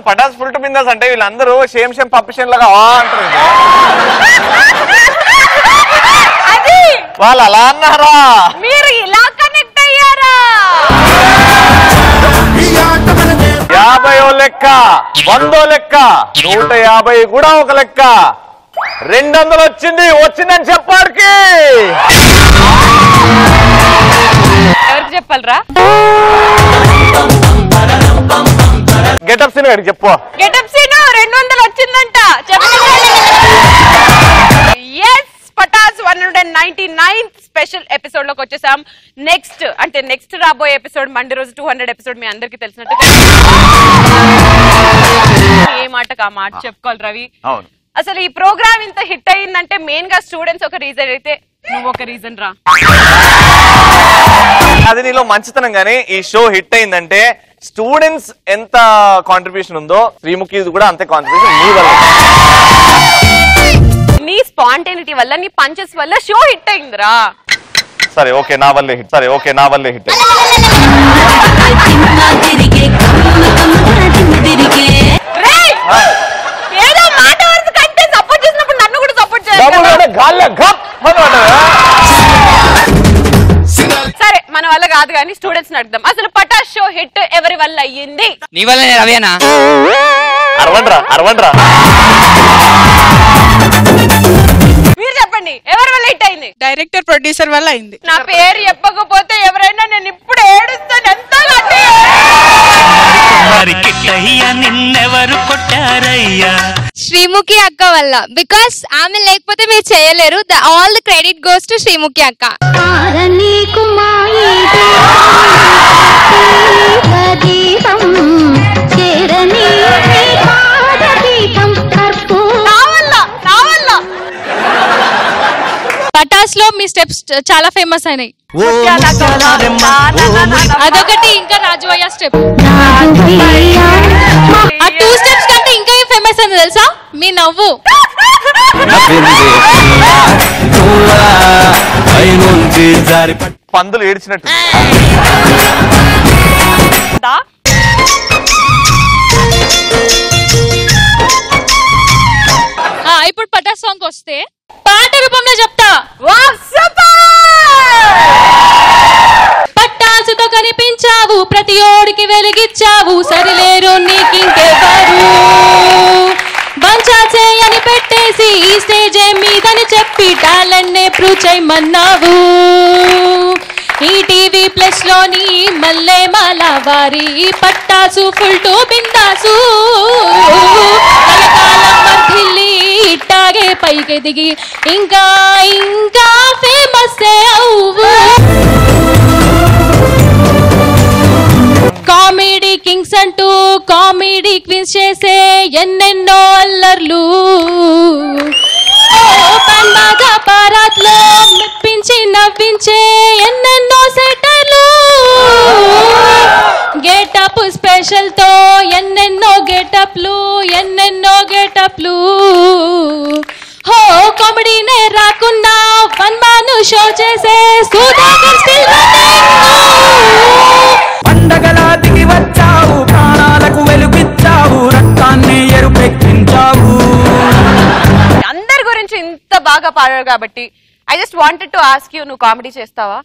Pataas full to bindaas అంటే వీళ్ళందరూ same same పప్పిషన్ లాగా అంటారు. వాళ్ళు అలా అన్నారా? మీరు ఇలా కనెక్ట్ అయ్యారా? 50 లెక్క, 100 లెక్క, 150 కూడా ఒక లెక్క, 200 వచ్చిందని చెప్పాడికి ఎవరికి చెప్పాలరా? గెటప్ సీన్ గారికి చెప్పు. గెటప్ సీన్ 200 వచ్చిందంట. పటాస్ 199th స్పెషల్ ఎపిసోడ్ లోకి వచ్చేసాం. నెక్స్ట్ రాబోయే ఎపిసోడ్ మండే రోజు 200 ఎపిసోడ్ మీ అందరికి తెలిసినట్టు. ఏ మాటకు ఆ మాట చెప్పుకోవాలి రవి. అసలు ఈ ప్రోగ్రామ్ ఇంత హిట్ అయ్యిందంటే మెయిన్ గా స్టూడెంట్స్ ఒక రీజన్ అయితే నువ్వు ఒక రీజన్ రా. అది నీలో మంచితనం. గానీ ఈ షో హిట్ అయిందంటే స్టూడెంట్స్ ఎంత కాంట్రిబ్యూషన్ ఉందో శ్రీముఖి కూడా అంతే కాంట్రిబ్యూషన్ నీ వల్ల. నీ స్పాంటేనిటీ వల్ల, నీ పంచెస్ వల్ల షో హిట్ అయిందిరా. సరే ఓకే నా వల్లే హిట్. ఏదో మాట వరుస కంటే సపోర్ట్ చేసినప్పుడు నన్ను కూడా సపోర్ట్ చేయాలి. సరే మన వల్ల కాదు కానీ స్టూడెంట్స్ అడుగుదాం. అసలు పటాస్ షో హిట్ ఎవరి వల్ల అయ్యింది? నీ వల్ల రవేనా? అరవండ్రా మీరు చెప్పండి ఎవరి వల్ల హిట్ అయింది? డైరెక్టర్ ప్రొడ్యూసర్ వల్ల అయింది. నా పేరు చెప్పకపోతే ఎవరైనా నేను ఇప్పుడు ఏడుస్తాను. ఎంత నిన్నెవరు కొట్టారయ్యా? శ్రీముఖి అక్క వల్ల. బికాస్ ఆమె లేకపోతే మీరు చేయలేరు. All the credit goes to Sreemukhi అక్క. పటాస్ లో మీ స్టెప్స్ చాలా ఫేమస్ అయినాయి. అదొకటి, ఇంకా రాజువయ్య స్టెప్. ఆ 2 స్టెప్స్ కంటే ఇంకా ఏం ఫేమస్ అని తెలుసా? మీ నవ్వు. పందులు ఏడ్చినట్టు. ఇప్పుడు పటాస్ సాంగ్ వస్తే పాట రూపంలో చెప్తా. పట్టాసుతో కనిపించావు, ప్రతి ఓడికి వెలిగిచ్చావు, సరిలేరు నీకింకెవరు, బంచా చేయని పెట్టేసి ఈ స్టేజే మీదని చెప్పి టాలెంట్ నే ప్రూవ్ చేయమన్నావు. ఈ టీవీ ప్లస్ లోని మల్లె మాల వారి పట్టాసు ఫుల్ టు బిందాసు, కలకాలం వర్ధిల్లి ఇట్టాగే పైకి దిగి ఇంకా ఇంకా ఫేమస్ అవ్వు. కామెడీ కింగ్స్ అంటూ కామెడీ క్వీన్స్ చేసే ఎన్నెన్నో అల్లర్లు, పండగ పారాత్లో మెప్పించి నవ్వించే ఎన్నెన్నో సెటర్లు, గెటప్ స్పెషల్ తో ఎన్నెన్నో గెటప్లు హో కామెడీనే రాకున్నా వన్ మాను షో చేసే సుధాకర్ స్టిల్ పండగలా దిగి వచ్చావు, ప్రాణాలకు వెలుగిచ్చావు, రక్తాన్ని ఎరుపెక్కించావు. అందరి గురించి ఇంత బాగా పాడారు కాబట్టి I just wanted to ask you, నువ్వు కామెడీ చేస్తావా?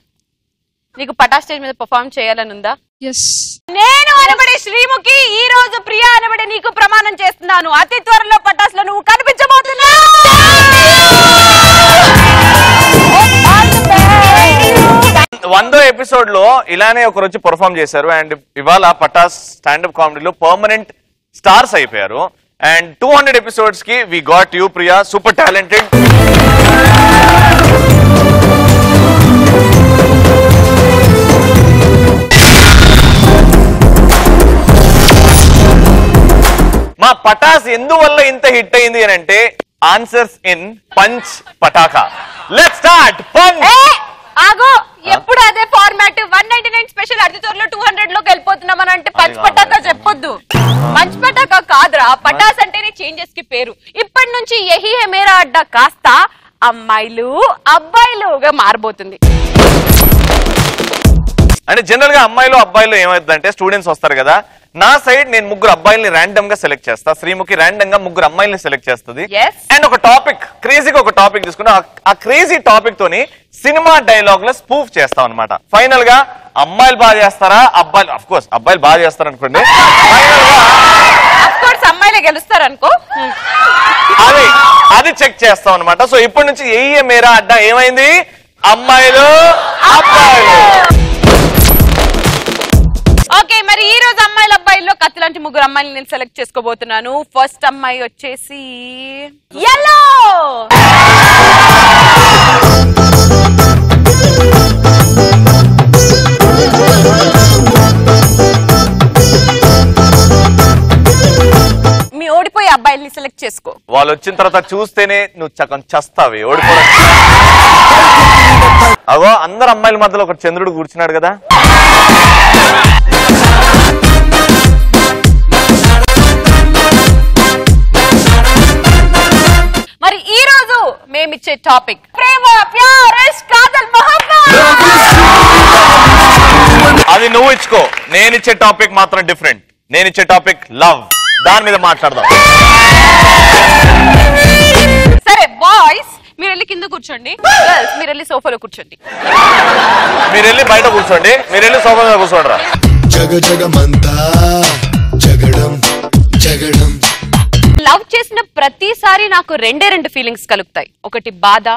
నీకు పటాస్ స్టేజ్ మీద పర్ఫార్మ్ చేయాలని ఉందా? నేను అనబడే శ్రీముఖి ఈ రోజు ప్రియా అనబడే నీకు ప్రమాణం చేస్తున్నాను. అతి త్వరలో పటాస్ లో నువ్వు కనిపించబోతున్నావు. 100వ ఎపిసోడ్ లో ఇలానే ఒకరు వచ్చి పర్ఫామ్ చేశారు అండ్ ఇవాళ పటాస్ స్టాండప్ కామెడీలో పర్మనెంట్ స్టార్స్ అయిపోయారు. అండ్ 200 ఎపిసోడ్స్ కి we got you Priya, super talented. మా పటాస్ ఎందువల్ల ఇంత హిట్ అయింది అని అంటే answers in punch Pataka. Let's start punch. ఆగో, ఎప్పుడు అదే ఫార్మాట్. 199 స్పెషల్, అతి త్వరలో 200 లోకి వెళ్ళిపోతున్నాం అని అంటే పంచ్ పటాకా చెప్పొద్దు. పంచ్ పటాకా కాదురా, పటాస్ అంటేనే చేంజెస్ కి పేరు. ఇప్పటి నుంచి యహీ హే మేరా అడ్డా కాస్త అమ్మాయిలు అబ్బాయిలుగా మారబోతుంది. అంటే జనరల్ గా అమ్మాయిలు అబ్బాయిలు ఏమైందంటే స్టూడెంట్స్ వస్తారు కదా, నా సైడ్ నేను 3 అబ్బాయిల్ని ర్యాండమ్ గా సెలెక్ట్ చేస్తా, శ్రీముఖి ర్యాండమ్ గా 3 అమ్మాయిల్ని సెలెక్ట్ చేస్తుంది. అండ్ ఒక టాపిక్, క్రేజీగా ఒక టాపిక్ తీసుకుని ఆ క్రేజీ టాపిక్ తోని సినిమా డైలాగ్ లో స్పూఫ్ చేస్తాం అనమాట. ఫైనల్ గా అమ్మాయిలు బాగా చేస్తారా, అబ్బాయిలు, అఫ్ కోర్స్ అబ్బాయిలు బాగా చేస్తారు అనుకోండి, అమ్మాయిలే గెలుస్తారు అనుకో, అది చెక్ చేస్తాం అనమాట. సో ఇప్పటి నుంచి ఏ మేరా అడ్డా ఏమైంది, అమ్మాయిలు అబ్బాయిలు. ఓకే, మరి ఈ రోజు అమ్మాయిల అబ్బాయిల్లో కత్తిలాంటి 3 అమ్మాయిలు నేను సెలెక్ట్ చేసుకోబోతున్నాను. ఫస్ట్ అమ్మాయి వచ్చేసి యెల్లో. మీ ఓడిపోయే అబ్బాయిల్ని సెలెక్ట్ చేసుకో. వాళ్ళు వచ్చిన తర్వాత చూస్తేనే నువ్వు చక్కం చస్తావి ఓడిపోవడం. అగో అందరు అమ్మాయిల మధ్యలో ఒక చంద్రుడు కూర్చున్నాడు కదా. మరి ఈ రోజు మేమిచ్చే టాపిక్ ప్రేమ, ప్యార్, ఇష్క్, కాదల్, మొహబ్బత్. అది నువ్వు ఇచ్చుకో, నేను ఇచ్చే టాపిక్ మాత్రం డిఫరెంట్. నేను ఇచ్చే టాపిక్ లవ్, దాని మీద మాట్లాడదాం. సరే బాయ్స్, మీరు వెళ్ళి కింద కూర్చోండి. గర్ల్స్ మీరు వెళ్ళి సోఫాలో కూర్చోండి. మీరు వెళ్ళి బయట కూర్చోండి, మీరు వెళ్ళి సోఫా మీద కూర్చోండిరా. లవ్ చేసిన ప్రతిసారి నాకు 2 ఫీలింగ్స్ కలుగుతాయి. ఒకటి బాధ,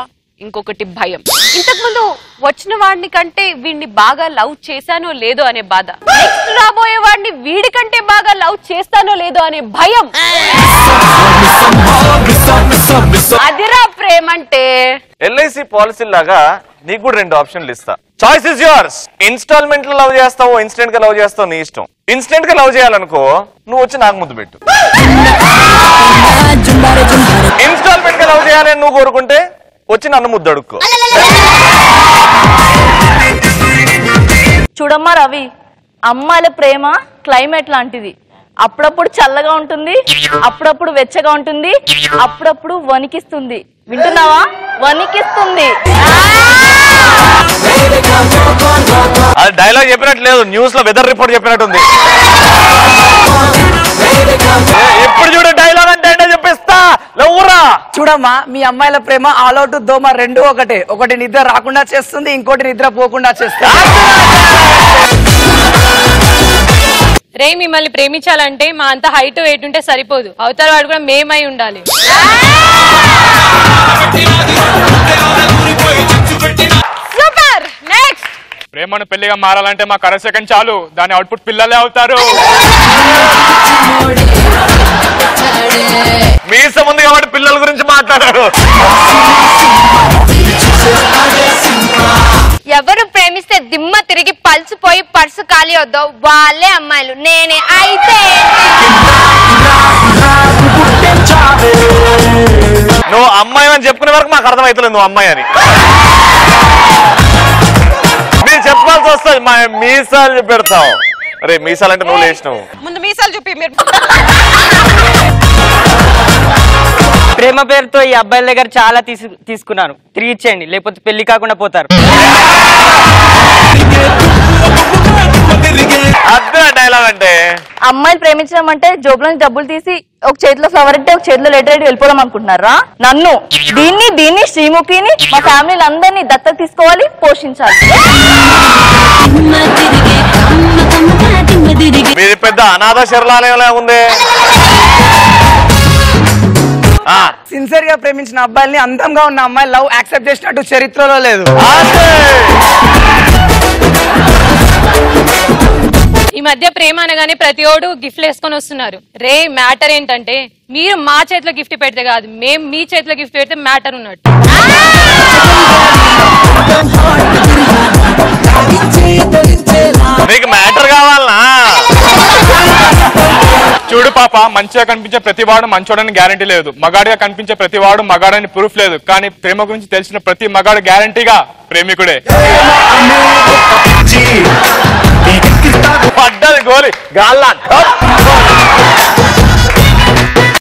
ఇంకొకటి భయం. ఇంతకు ముందు వచ్చిన వాడిని కంటే వీడిని బాగా లవ్ చేశానో లేదో అనే బాధ, నెక్స్ట్ రాబోయే వాడిని వీడి కంటే బాగా లవ్ చేస్తానో లేదో అనే భయం. అదిరా ప్రేమ అంటే. ఎల్ఐసి పాలసీ లాగా నీకు కూడా 2 ఆప్షన్లు ఇస్తా. Choice is yours. ఇన్స్టాల్మెంట్ లో లవ్ చేస్తావు, ఇన్స్టెంట్ గా లవ్ చేస్తావు, నీ ఇష్టం. ఇన్స్టెంట్ గా లవ్ చేయాలనుకో నువ్వు వచ్చి నాకు ముద్దు పెట్టు. ఇన్స్టాల్మెంట్ గా లవ్ చేయాలని నువ్వు కోరుకుంటే వచ్చి నన్ను ముద్దు అడుక్కో. చూడమ్మా రవి, అమ్మాయిల ప్రేమ క్లైమేట్ లాంటిది. అప్పుడప్పుడు చల్లగా ఉంటుంది, అప్పుడప్పుడు వెచ్చగా ఉంటుంది, అప్పుడప్పుడు వణికిస్తుంది. వింటున్నావా? వణికిస్తుంది. అది డైలాగ్ చెప్పినట్టు లేదు, న్యూస్ లో వెదర్ రిపోర్ట్ చెప్పినట్టుంది. ఎప్పుడు చూడ డైలాగ్ అంటే చెప్పిస్తా లవ్వురా. చూడమ్మా, మీ అమ్మాయిల ప్రేమ ఆల్ అవుట్ దోమ 2 ఒకటే. ఒకటి నిద్ర రాకుండా చేస్తుంది, ఇంకోటి నిద్ర పోకుండా చేస్తుంది. రే, మిమ్మల్ని ప్రేమించాలంటే మా అంత హైట్ వెయిట్ ఉంటే సరిపోదు, అవతల వాడు కూడా మేమై ఉండాలి. సూపర్. నెక్స్ట్. ప్రేమను పెళ్లిగా మారాలంటే మాకు 1 సెకండ్ చాలు, దాని అవుట్పుట్ పిల్లలే అవుతారు. మీసం ఉంది కాబట్టి పిల్లల గురించి మాట్లాడారు. ఎవరు ప్రేమిస్తే దిమ్మ తిరిగి పల్సిపోయి పర్సు ఖాళీ వద్దో వాళ్ళే అమ్మాయిలు. నేనే అయితే నువ్వు అమ్మాయి అని చెప్పుకునే వరకు మాకు అర్థమవుతలేదు నువ్వు అమ్మాయి అని. మీరు చెప్పాల్సి వస్తుంది, మా మీసాలు పెడతావు. అరే మీసాలు అంటే నువ్వు లేచినావు. ముందు మీసాలు చూపి. మీరు ప్రేమ పేరుతో ఈ అబ్బాయిల దగ్గర చాలా తీసుకున్నాను, తిరిగి ఇచ్చేయండి, లేకపోతే పెళ్లి కాకుండా పోతారు. అదే డైలాగ్ అంటే. అమ్మాయిలు ప్రేమించడం అంటే జోబులో డబ్బులు తీసి ఒక చేతిలో ఫ్లవర్ అంటే ఒక చేతిలో లెటర్ అయితే వెళ్ళిపోదాం అనుకుంటున్నారా? నన్ను, దీన్ని శ్రీముఖిని, మా ఫ్యామిలీని అందరినీ దత్తత తీసుకోవాలి, పోషించాలి. పెద్ద అనాథ శరణాలయంలా ఉంది. సిన్సియర్ గా ప్రేమించిన అబ్బాయిని అందంగా ఉన్న అమ్మాయి లవ్ యాక్సెప్ట్ చేసినట్టు చరిత్రలో లేదు. ఈ మధ్య ప్రేమ అనగానే ప్రతి ఓడు గిఫ్ట్లు వేసుకొని వస్తున్నారు. రే మ్యాటర్ ఏంటంటే మీరు మా చేతిలో గిఫ్ట్ పెడితే కాదు, మేము మీ చేతిలో గిఫ్ట్ పెడితే మ్యాటర్ ఉన్నట్టు. నీకు మ్యాటర్ కావాలనా? చూడు పాప, మంచిగా కనిపించే ప్రతివాడు మంచోడని గ్యారంటీ లేదు, మగాడిగా కనిపించే ప్రతివాడు మగాడని ప్రూఫ్ లేదు. కానీ ప్రేమ గురించి తెలిసిన ప్రతి మగాడు గ్యారంటీగా ప్రేమికుడే. పడ్డది గోలి గాల్లా.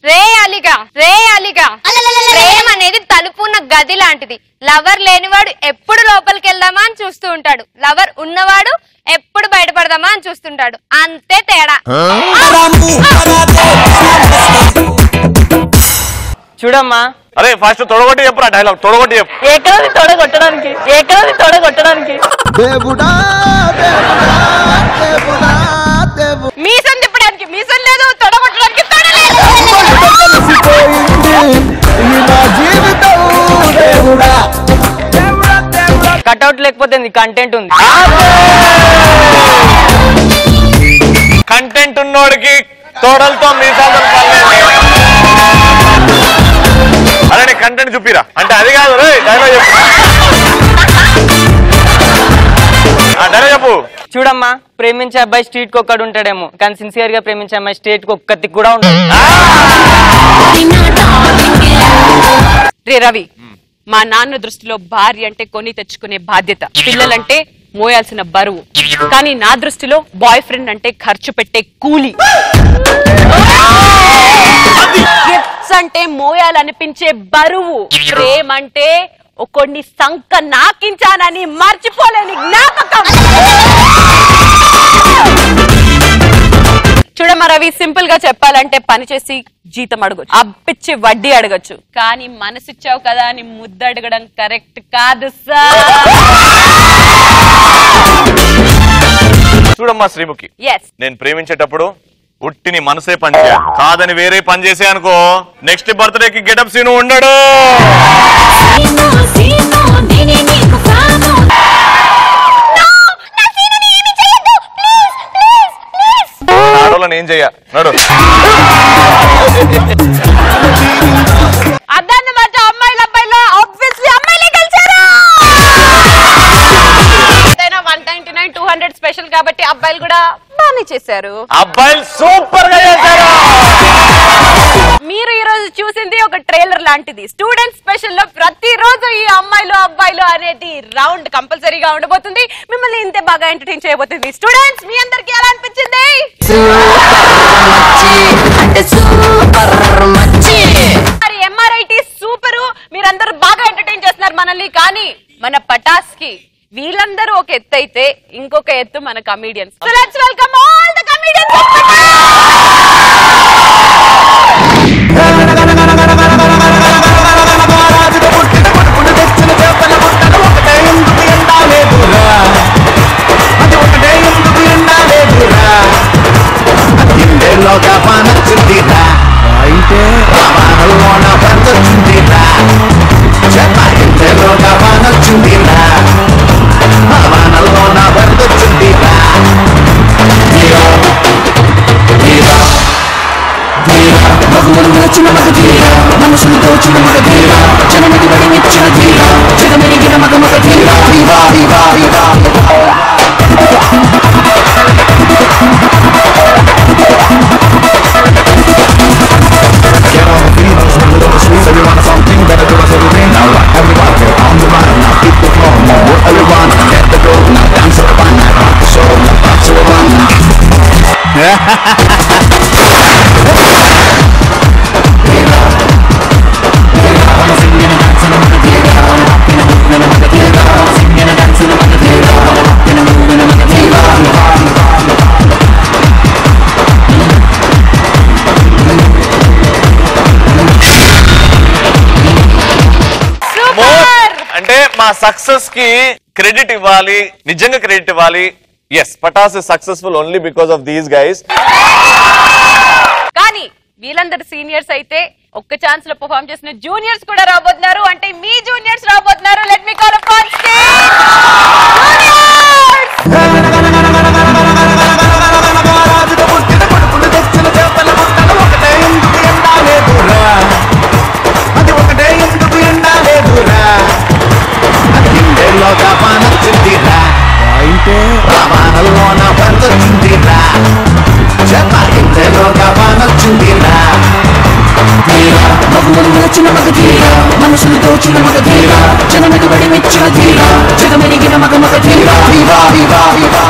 రే అలిగా ప్రేమ అనేది తలుపున్న గది లాంటిది. లవర్ లేనివాడు ఎప్పుడు లోపలికి వెళ్దామా అని చూస్తూ ఉంటాడు, లవర్ ఉన్నవాడు ఎప్పుడు బయటపడదామా అని చూస్తుంటాడు. అంతే తేడా. చూడమ్మా, అరే ఫస్ట్ తొడగొట్టి చెప్పురా డైలాగ్, తొడగొట్టి చెప్పు. ఏకరాది తొడగొట్టడానికి మీసం తిప్పడానికి మీసం లేదు, తొడగొట్టడానికి తొడ లేదు. కట్అవుట్ లేకపోతే కంటెంట్ ఉంది. కంటెంట్ ఉన్నోడికి తోడలతో మీసాలతో అరే నీ కంటెంట్ చూపిరా అంటే అది కాదు. డైలాగ్ చెప్పు, డైలాగ్ చెప్పు. చూడమ్మా, ప్రేమించే అబ్బాయి స్ట్రీట్ కి ఒక్కడు ఉంటాడేమో, కానీ సిన్సియర్ గా ప్రేమించే అమ్మాయి స్ట్రీట్ కి ఒక్కటి కూడా ఉండదు. రే రవి, మా నాన్న దృష్టిలో భార్య అంటే కొని తెచ్చుకునే బాధ్యత, పిల్లలంటే మోయాల్సిన బరువు. కానీ నా దృష్టిలో బాయ్ ఫ్రెండ్ అంటే ఖర్చు పెట్టే కూలి. గిఫ్ట్స్ అంటే మోయాలనిపించే బరువు. ప్రేమ అంటే కొన్ని సంక నాకించానని మర్చిపోలేని జ్ఞాపకం. చూడమ్మా రవి, సింపుల్ గా చెప్పాలంటే పని చేసి జీతం అడగొచ్చు, అప్పిచ్చి వడ్డీ అడగచ్చు, కానీ మనసిచ్చావు కదా అని ముద్దు అడగడం కరెక్ట్ కాదు సార్. చూడమ్మా శ్రీముఖి, yes. నేను ప్రేమించేటప్పుడు ఉట్టిని మనసే పని చేయాలి, కాదని వేరే పని చేసే అనుకో నెక్స్ట్ బర్త్డేకి గెటప్ సీను ఉండడు. ఆడోళ్ళని ఏం చెయ్య నడు. అదన్నమాట అమ్మాయిల అబ్బాయిలో ఆబ్వియస్లీ అమ్మాయిలే గెలిచారు. 199 200 స్పెషల్ కాబట్టి అబ్బాయిలు కూడా బాగానే చేశారు. అబ్బాయిలు సూపర్ గా చేశారు. మీరు ఈ రోజు చూసింది ఒక ట్రైలర్ లాంటిది. స్టూడెంట్ స్పెషల్ లో ప్రతిరోజు ఈ అమ్మాయిలు అబ్బాయిలు అనేది రౌండ్ కంపల్సరీగా ఉండబోతుంది. మిమ్మల్ని ఇంతే బాగా ఎంటర్టైన్ చేయబోతుంది. స్టూడెంట్స్, మీ అందరికి ఎలా అనిపించింది? మరి ఎంఆర్ఐటి సూపర్, మీరందరూ బాగా ఎంటర్టైన్ చేస్తున్నారు మనల్ని. కానీ మన పటాస్ కి వీళ్ళందరూ ఒక ఎత్తు అయితే ఇంకొక ఎత్తు మన comedians. So let's welcome all the comedians. అంటే మా సక్సెస్ కి క్రెడిట్ ఇవ్వాలి, నిజంగా క్రెడిట్ ఇవ్వాలి. Yes, Patas is successful only because of these guys. కానీ వీళ్ళందరు సీనియర్స్ అయితే ఒక్క ఛాన్స్ లో పర్ఫార్మ్ చేసిన జూనియర్స్ కూడా రాబోతున్నారు. అంటే మీ జూనియర్స్ రాబోతున్నారు. Let me call upon stage మనసులు దోచిన మగ ధీర జనమకు బడి మెచ్చిన ధీర జగమెరిగిన మగ మగ ధీర వివా వివా వివా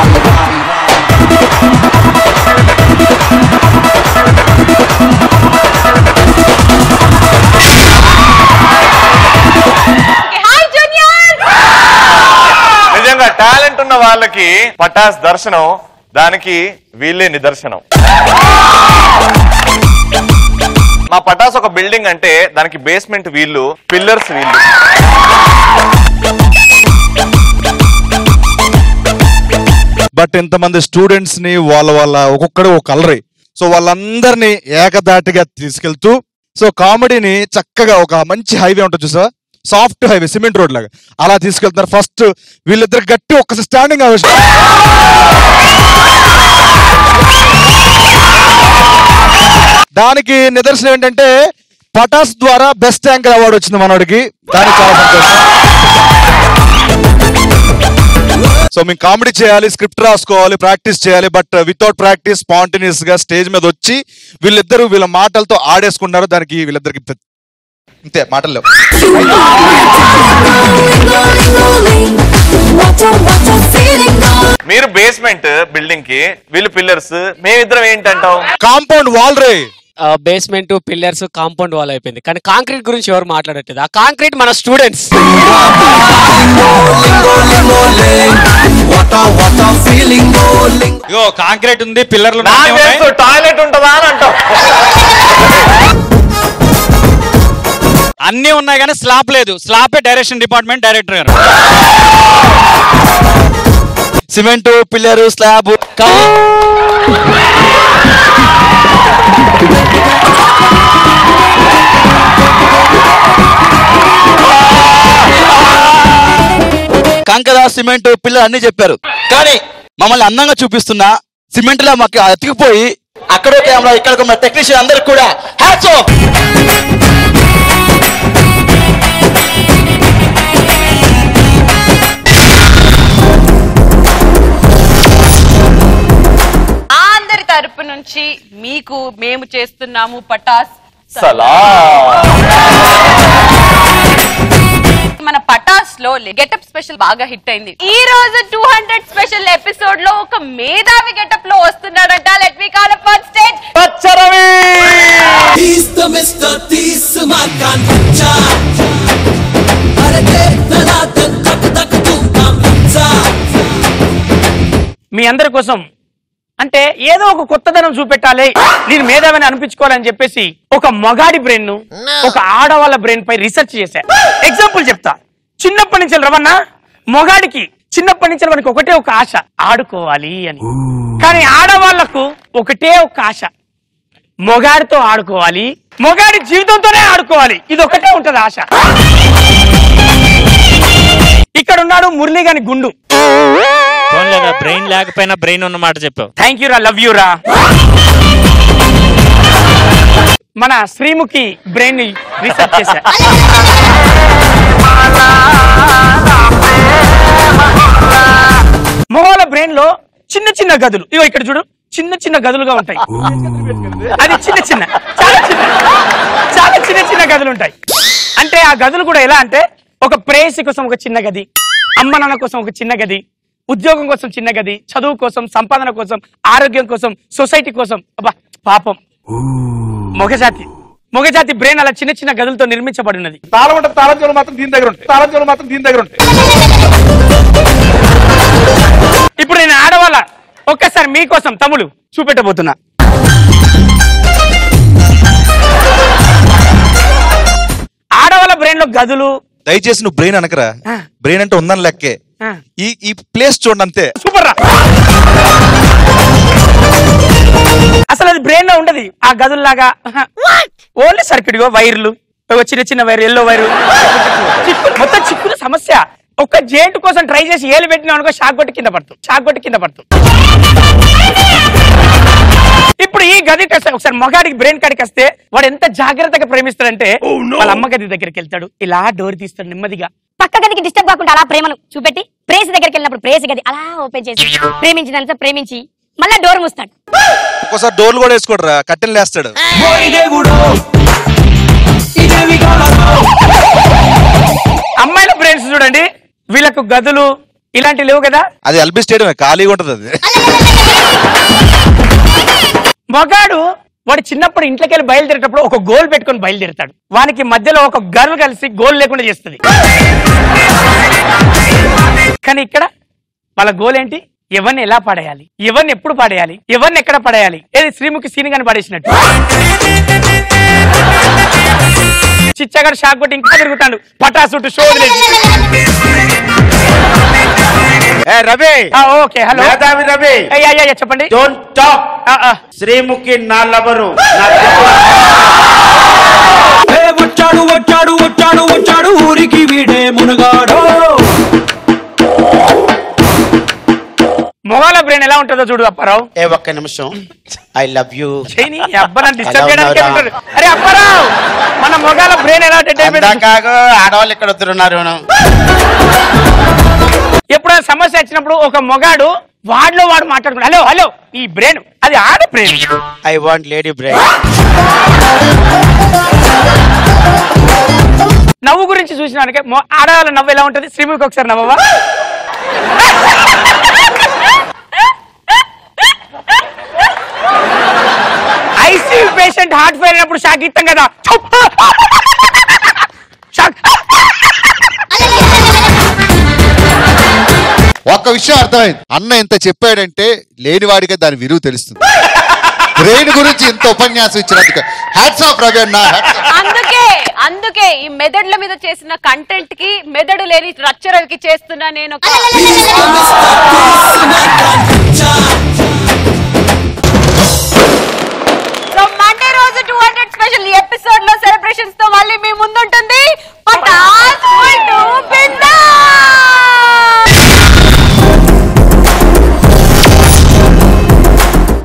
నిజంగా టాలెంట్ ఉన్న వాళ్ళకి పటాస్ దర్శనం, దానికి వీళ్ళే నిదర్శనం. మా పటాస్ ఒక బిల్డింగ్ అంటే దానికి బేస్మెంట్ వీళ్ళు, పిల్లర్స్ వీళ్ళు. బట్ ఇంతమంది స్టూడెంట్స్ ని వాళ్ళ ఒక్కొక్కడు ఒక కలరే, సో వాళ్ళందరినీ ఏకదాటిగా తీసుకెళ్తూ సో కామెడీని చక్కగా ఒక మంచి హైవే ఉంటుంది చూసా, సాఫ్ట్ హైవే సిమెంట్ రోడ్ లాగా అలా తీసుకెళ్తున్నారు. ఫస్ట్ వీళ్ళిద్దరు గట్టి ఒక్క స్టాండింగ్ అవసరం. దానికి నిదర్శనం ఏంటంటే పటాస్ ద్వారా బెస్ట్ యాంకర్ అవార్డు వచ్చింది మనోడికి. దానికి చాలా సంతోషం. సో మేము కామెడీ చేయాలి, స్క్రిప్ట్ రాసుకోవాలి, ప్రాక్టీస్ చేయాలి. బట్ వితౌట్ ప్రాక్టీస్ స్పాంటేనియస్ గా స్టేజ్ మీద వచ్చి వీళ్ళిద్దరు వీళ్ళ మాటలతో ఆడేసుకున్నారు. దానికి వీళ్ళిద్దరికి ఇంతే మాటలు లేవు. మీరు బేస్మెంట్ బిల్డింగ్ కి, వీళ్ళు పిల్లర్స్, మేమిద్దరం ఏంటంటావు? కాంపౌండ్ వాల్ రే. బేస్మెంట్ పిల్లర్స్ కాంపౌండ్ వాల్ అయిపోయింది, కానీ కాంక్రీట్ గురించి ఎవరు మాట్లాడట్లేదు. ఆ కాంక్రీట్ మన స్టూడెంట్స్. కాంక్రీట్ ఉంది, పిల్లర్లు టాయిలెట్ ఉంటుందా అని అంటావు. అన్ని ఉన్నాయి కానీ స్లాబ్ లేదు. స్లాబే డైరెక్షన్ డిపార్ట్మెంట్ డైరెక్టర్ గారు. Cement, pillar, slab. కంకర, సిమెంట్, పిల్లర్ అన్ని చెప్పారు, కానీ మమ్మల్ని అందంగా చూపిస్తున్నా సిమెంట్ లా మాకు అతికిపోయి అక్కడో కెమెరా ఇక్కడ మన టెక్నీషియన్ అందరికి కూడా హ్యాట్స్ ఆఫ్. అందరి తరపు నుంచి మీకు మేము చేస్తున్నాము పటాస్ మన పటాస్ లో గెటప్ స్పెషల్ బాగా హిట్ అయింది. ఈ రోజు 200 స్పెషల్ ఎపిసోడ్ లో ఒక మేధావి గెటప్ లో వస్తున్నాడంట. Let me call upon stage Pacharavi. మీ అందరి కోసం అంటే ఏదో ఒక కొత్తదనం చూపెట్టాలి, నేను మేధావిని అనిపించుకోవాలని చెప్పేసి ఒక మగాడి బ్రెయిన్ ఒక ఆడవాళ్ళ బ్రెయిన్ పై రీసెర్చ్ చేశా. ఎగ్జాంపుల్ చెప్తా. చిన్నప్పటి నుంచి రవన్నా మగాడికి చిన్నప్పటి నుంచి మనకి ఒకటే ఒక ఆశ, ఆడుకోవాలి అని. కానీ ఆడవాళ్లకు ఒకటే ఒక ఆశ, మొగాడితో ఆడుకోవాలి, మొగాడి జీవితంతోనే ఆడుకోవాలి. ఇది ఒకటే ఉంటది ఆశ. ఇక్కడ ఉన్నాడు మురళి గాని గుండు. బ్రెయిన్ లేకపోయినా బ్రెయిన్ ఉన్నమాట చెప్పావు. థ్యాంక్ యూ రా, లవ్ యూ రా. మన శ్రీముఖి బ్రెయిన్ రీసెర్చ్ చేశా. మొగోళ్ళ బ్రెయిన్ లో చిన్న చిన్న గదులు, ఇగో ఇక్కడ చూడు, చిన్న చిన్న గదులుగా ఉంటాయి. అది చిన్న చిన్న చాలా చిన్న చిన్న గదులు ఉంటాయి. అంటే ఆ గదులు కూడా ఎలా అంటే, ఒక ప్రేయసి కోసం ఒక చిన్న గది, అమ్మ నాన్న కోసం ఒక చిన్న గది, ఉద్యోగం కోసం చిన్న గది, చదువు కోసం, సంపాదన కోసం, ఆరోగ్యం కోసం, సొసైటీ కోసం. అబ్బా పాపం మొగజాతి బ్రెయిన్ అలా చిన్న చిన్న గదులతో నిర్మించబడినది. తాళజోలు మాత్రం దీని దగ్గర ఉంటాయి. ఇప్పుడు నేను ఆడవాళ్ళ ఒక్కసారి మీకోసం తమ్ముడు చూపెట్టబోతున్నా. ఆడవాళ్ళ బ్రెయిన్ లో గదులు. దయచేసి నువ్వు బ్రెయిన్ అనకరా, బ్రెయిన్ అంటే ఉందని లెక్కే. ఈ ప్లేస్ చూడండి అంతే. సూపర్ రా. అసలు అది బ్రెయిన్ లో ఉండదు ఆ గదుల్లాగా. ఓన్లీ సర్క్యూట్ వైర్లు, చిన్న చిన్న వైర్, ఎల్లో వైర్, మొత్తం చిక్కుల సమస్య. ఒక్క జెయింట్ కోసం ట్రై చేసి ఏలు పెట్టినా అనుకో షాక్ కొట్టి కింద పడుతుంది. ఇప్పుడు ఈ గది ఒకసారి మగాడికి బ్రెయిన్ కాడికి వస్తే వాడు ఎంత జాగ్రత్తగా ప్రేమిస్తాడంటే వాళ్ళ అమ్మ గది దగ్గరికి వెళ్తాడు, ఇలా డోర్ తీస్తాడు నెమ్మదిగా. పక్క గదికి డిస్టర్బ్ కాకుండా అలా ప్రేమను చూపెట్టి ప్రేసి దగ్గరికి వెళ్ళినప్పుడు ప్రేసి గది అలా ఓపెన్ చేసి ప్రేమించినంత ప్రేమించి మళ్ళా డోర్ మూస్తాడు. ఒక్కోసారి డోర్లు కూడా వేసుకోడరా, కట్టెలు లేస్తాడు. అమ్మాయిల బ్రెయిన్స్ చూడండి, వీళ్ళకు గదులు ఇలాంటివి లేవు కదా. అది ఎల్బీ స్టేడియం ఖాళీగా ఉంటది అది. మగాడు వాడు చిన్నప్పుడు ఇంట్లోకి వెళ్ళి బయలుదేరేటప్పుడు ఒక గోల్ పెట్టుకొని బయలుదేరుతాడు. వానికి మధ్యలో ఒక గర్ల్ కలిసి గోల్ లేకుండా చేస్తుంది. కానీ ఇక్కడ వాళ్ళ గోల్ ఏంటి? ఎవరిని ఎలా పడేయాలి, ఎవరిని ఎప్పుడు పడేయాలి, ఎవరిని ఎక్కడ పడేయాలి. ఏది శ్రీముఖి సీన్ గాని పడేసినట్టు. చిచ్చగాడు షాక్ కొట్టి ఇంకా తిరుగుతాడు పటాసుట్టు షో వదిలేసి. రవి, ఓకే, హలో రవి, చెప్పండి. Don't talk. శ్రీముఖి నా లవరు. వచ్చాడు వచ్చాడు వచ్చాడు వచ్చాడు ఊరికి వీడే మునగాడు. మొగాల బ్రెయిన్ ఎలా ఉంటుందో చూడు అప్పారావు. ఒక్క నిమిషం. I love you. డిస్టర్బ్ చేయడానికి. అరే అప్పారావు, మన మొగాల బ్రెయిన్ ఎలా ఆడవాళ్ళు ఇక్కడ వద్దున్నారు. ఎప్పుడైనా సమస్య వచ్చినప్పుడు ఒక మొగాడు వాడిలో వాడు మాట్లాడుకున్నాడు, హలో హలో, ఈ బ్రెయిన్ అది ఆడ brain. I want lady brain. నవ్వు గురించి చూసినానికి ఆడవాళ్ళ నవ్వు ఎలా ఉంటది? శ్రీముఖి ఒకసారి నవ్వవా? ఐసీయూ పేషెంట్ హార్ట్ ఫెయిల్ అయినప్పుడు షాక్ ఇస్తాం కదా. ఒక్క విషయం అర్థమైంది, అన్న ఇంత చెప్పాడంటే లేనివాడిగా దాని విలువ తెలుస్తుంది. బ్రెయిన్ గురించి ఇంత ఉపన్యాసం ఇచ్చినందుకు హ్యాట్స్ ఆఫ్ రవి అన్న. అందుకే ఈ మెదడుల మీద చేసిన కంటెంట్ కి మెదడు లేని రచ్చరవికి చేస్తున్నా నేను.